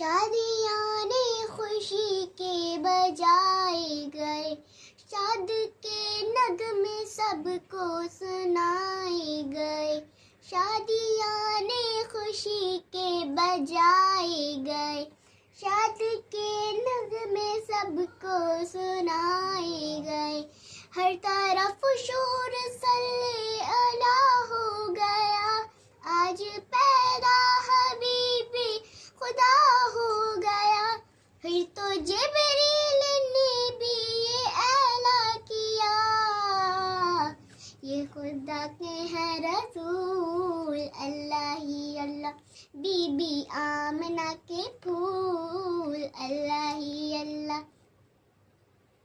شادیاں نے خوشی کے بجائے گئے، شاد کے نغمے سب کو سنائے گئے، شادیاں نے خوشی کے بجائے گئے، شاد کے نغمے سب کو سنائے گئے، ہر طرف شور صلی اللہ ہو گیا، آج پیدا حبیبی خدا ہو گیا، پھر تو جبریل نے بھی یہ اعلان کیا، یہ خدا کے ہیں رسول، اللہ ہی اللہ، بی بی آمنہ کے پھول، اللہ ہی اللہ۔